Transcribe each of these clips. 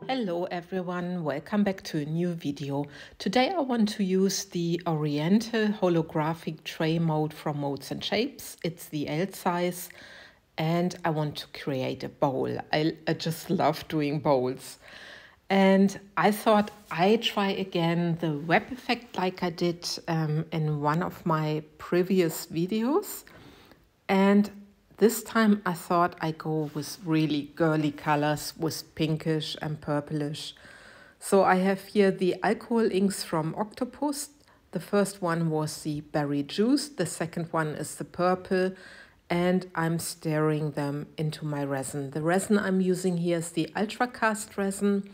Hello everyone, welcome back to a new video. Today I want to use the Oriental holographic tray mold from MoldsandShapes. It's the L size and I want to create a bowl. I just love doing bowls. And I thought I'd try again the Webeffect like I did in one of my previous videos. And this time I thought I go with really girly colors with pinkish and purplish. So I have here the alcohol inks from Octopus. The first one was the berry juice. The second one is the purple. And I'm stirring them into my resin. The resin I'm using here is the ultra cast resin.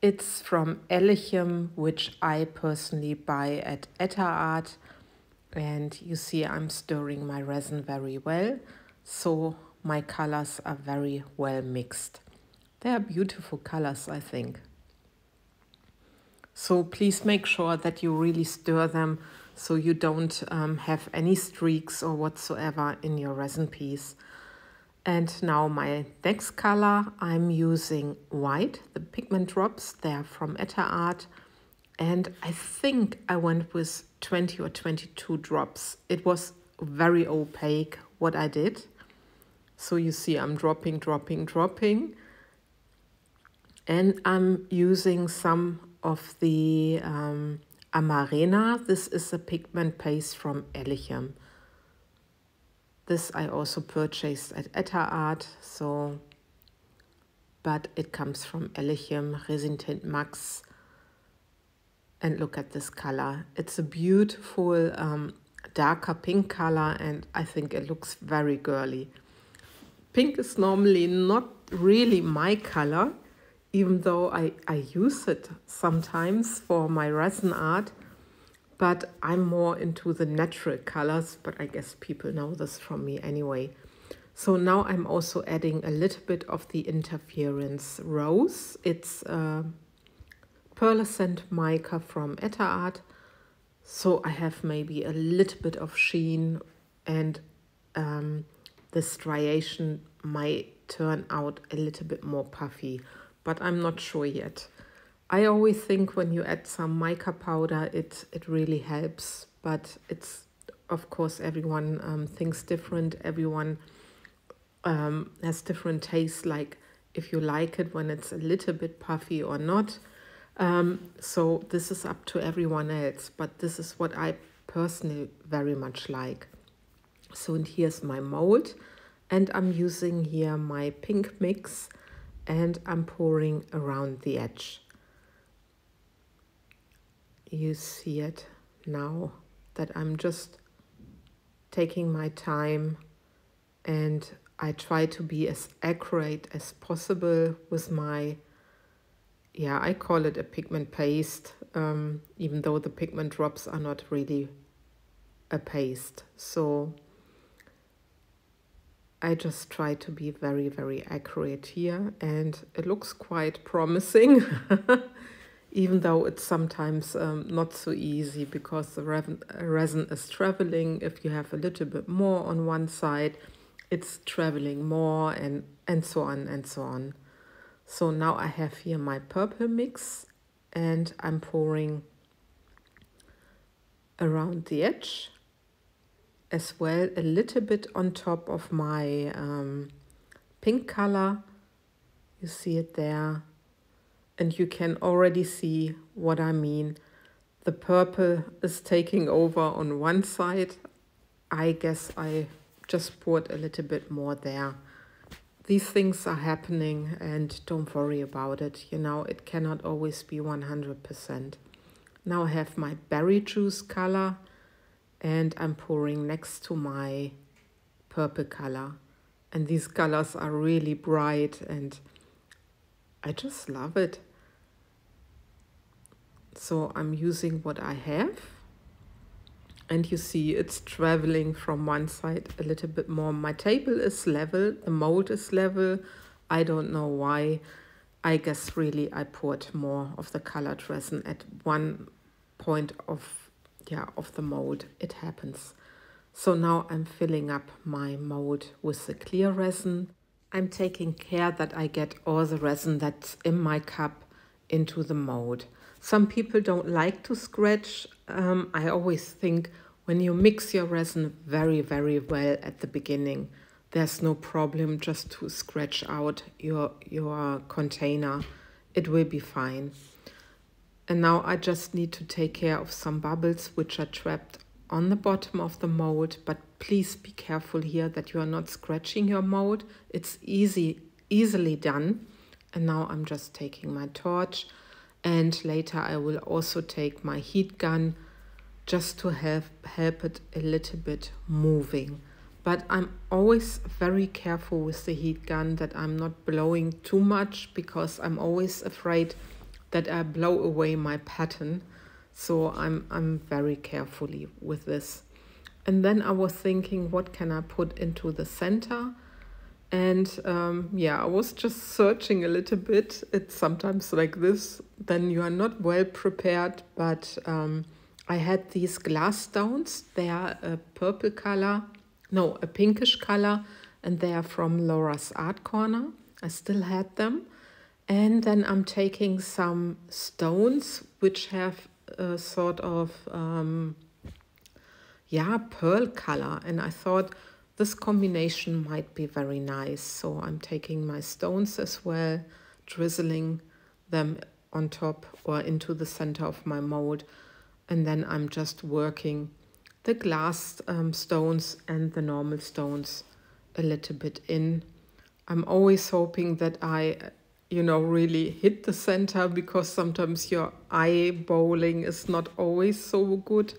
It's from Elegem, which I personally buy at Etta Art. And you see I'm stirring my resin very well. So my colors are very well mixed. They are beautiful colors, I think. So please make sure that you really stir them so you don't have any streaks or whatsoever in your resin piece. And now my next color, I'm using white, the pigment drops. They are from Etta Art. And I think I went with 20 or 22 drops. It was very opaque what I did. So you see I'm dropping. And I'm using some of the Amarena. This is a pigment paste from Elegem. This I also purchased at Etta Art. But it comes from Elegem, Resin Tint Max. And look at this color. It's a beautiful darker pink color and I think it looks very girly. Pink is normally not really my color, even though I use it sometimes for my resin art, but I'm more into the natural colors, but I guess people know this from me anyway. So now I'm also adding a little bit of the Interference Rose. It's pearlescent mica from Etta Art. So I have maybe a little bit of sheen and the striation might turn out a little bit more puffy, but I'm not sure yet. I always think when you add some mica powder, it really helps, but it's, of course, everyone thinks different. Everyone has different tastes, like if you like it when it's a little bit puffy or not. So this is up to everyone else, but this is what I personally very much like. So and here's my mold, and I'm using here my pink mix, and I'm pouring around the edge. You see it now that I'm just taking my time, and I try to be as accurate as possible with my, I call it a pigment paste, even though the pigment drops are not really a paste. So I just try to be very, very accurate here, and it looks quite promising, even though it's sometimes not so easy because the resin is traveling. If you have a little bit more on one side, it's traveling more, and so on and so on. So now I have here my purple mix, and I'm pouring around the edge, as well a little bit on top of my pink color. You see it there, and you can already see what I mean. The purple is taking over on one side. I guess I just poured a little bit more there. These things are happening, and don't worry about it. You know, it cannot always be 100%. Now I have my berry juice color, and I'm pouring next to my purple color. And these colors are really bright, and I just love it. So I'm using what I have. And you see it's traveling from one side a little bit more. My table is level, the mold is level. I don't know why. I guess really I poured more of the colored resin at one point of the mold. It happens. So now I'm filling up my mold with the clear resin. I'm taking care that I get all the resin that's in my cup into the mold. Some people don't like to scratch. I always think when you mix your resin very, very well at the beginning, there's no problem just to scratch out your container. It will be fine. And now I just need to take care of some bubbles which are trapped on the bottom of the mold, but please be careful here that you are not scratching your mold. It's easily done. And now I'm just taking my torch, and later I will also take my heat gun just to help it a little bit moving. But I'm always very careful with the heat gun that I'm not blowing too much, because I'm always afraid that I blow away my pattern. So I'm very carefully with this. And then I was thinking, what can I put into the center? And yeah, I was just searching a little bit. It's sometimes like this, then you are not well prepared, but I had these glass stones. They are a purple color, no, a pinkish color, and they are from Laura's Art Corner. I still had them. And then I'm taking some stones which have a sort of, yeah, pearl color. And I thought this combination might be very nice. So I'm taking my stones as well, drizzling them on top or into the center of my mold. And then I'm just working the glass stones and the normal stones a little bit in. I'm always hoping that I really hit the center, because sometimes your eyeballing is not always so good.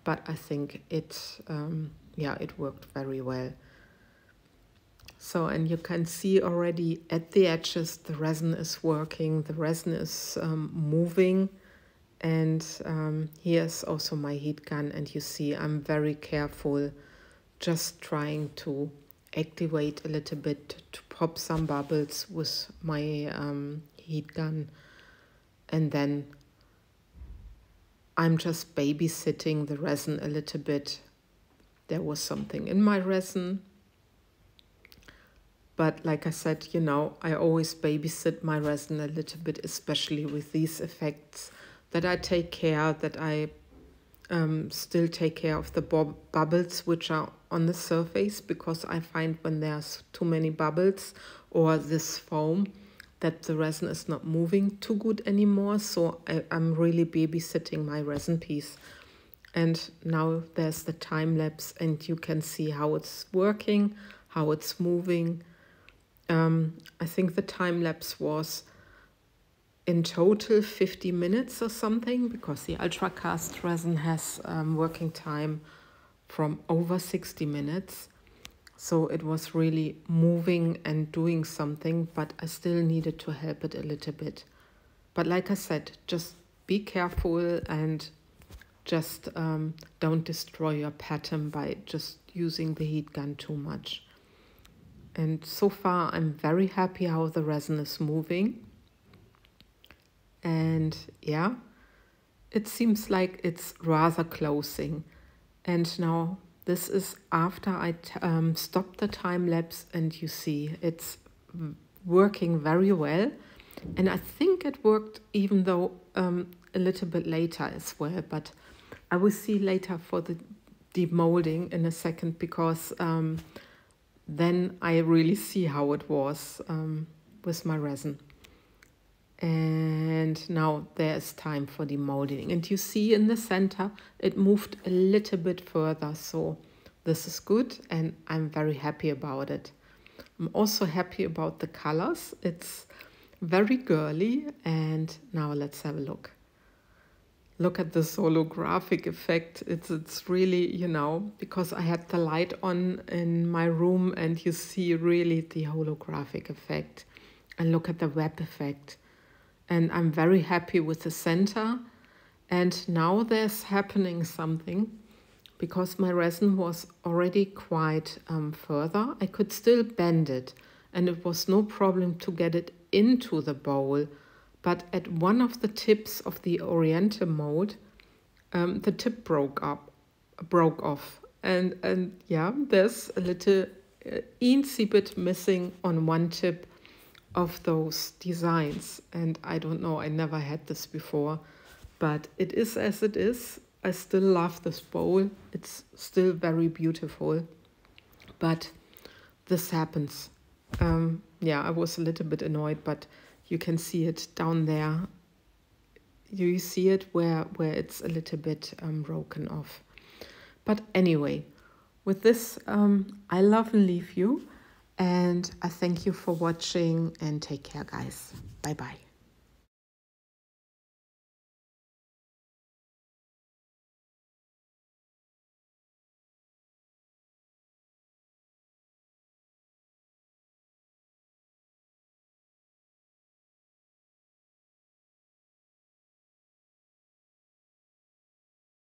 But I think it worked very well. So, and you can see already at the edges, the resin is working, the resin is moving. And here's also my heat gun, and you see I'm very careful, just trying to activate a little bit to pop some bubbles with my heat gun. And then I'm just babysitting the resin a little bit. There was something in my resin, but like I said, I always babysit my resin a little bit, especially with these effects, that I take care, that I still take care of the bubbles which are on the surface, because I find when there's too many bubbles or this foam, that the resin is not moving too good anymore. So I'm really babysitting my resin piece. And now there's the time lapse, and you can see how it's working, how it's moving. I think the time lapse was in total 50 minutes or something, because the ultra cast resin has working time from over 60 minutes. So it was really moving and doing something, but I still needed to help it a little bit. But like I said, just be careful and just don't destroy your pattern by just using the heat gun too much. And so far I'm very happy how the resin is moving. And yeah, it seems like it's rather closing. And now this is after I stopped the time lapse, and you see it's working very well. And I think it worked even though a little bit later as well, but I will see later for the demolding in a second, because then I really see how it was with my resin. And now there's time for demolding. And you see in the center, it moved a little bit further. So this is good, and I'm very happy about it. I'm also happy about the colors. It's very girly. And now let's have a look. Look at this holographic effect. It's really, because I had the light on in my room, and you see really the holographic effect. And look at the web effect. And I'm very happy with the center. And now there's happening something, because my resin was already quite further. I could still bend it, and it was no problem to get it into the bowl. But at one of the tips of the Oriental mold, the tip broke off. And yeah, there's a little eensy bit missing on one tip of those designs. And I don't know, I never had this before, but it is as it is. I still love this bowl. It's still very beautiful, but this happens. Yeah, I was a little bit annoyed, but you can see it down there. You see it where it's a little bit broken off. But anyway, with this, I love and leave you, and I thank you for watching, and take care, guys. Bye bye.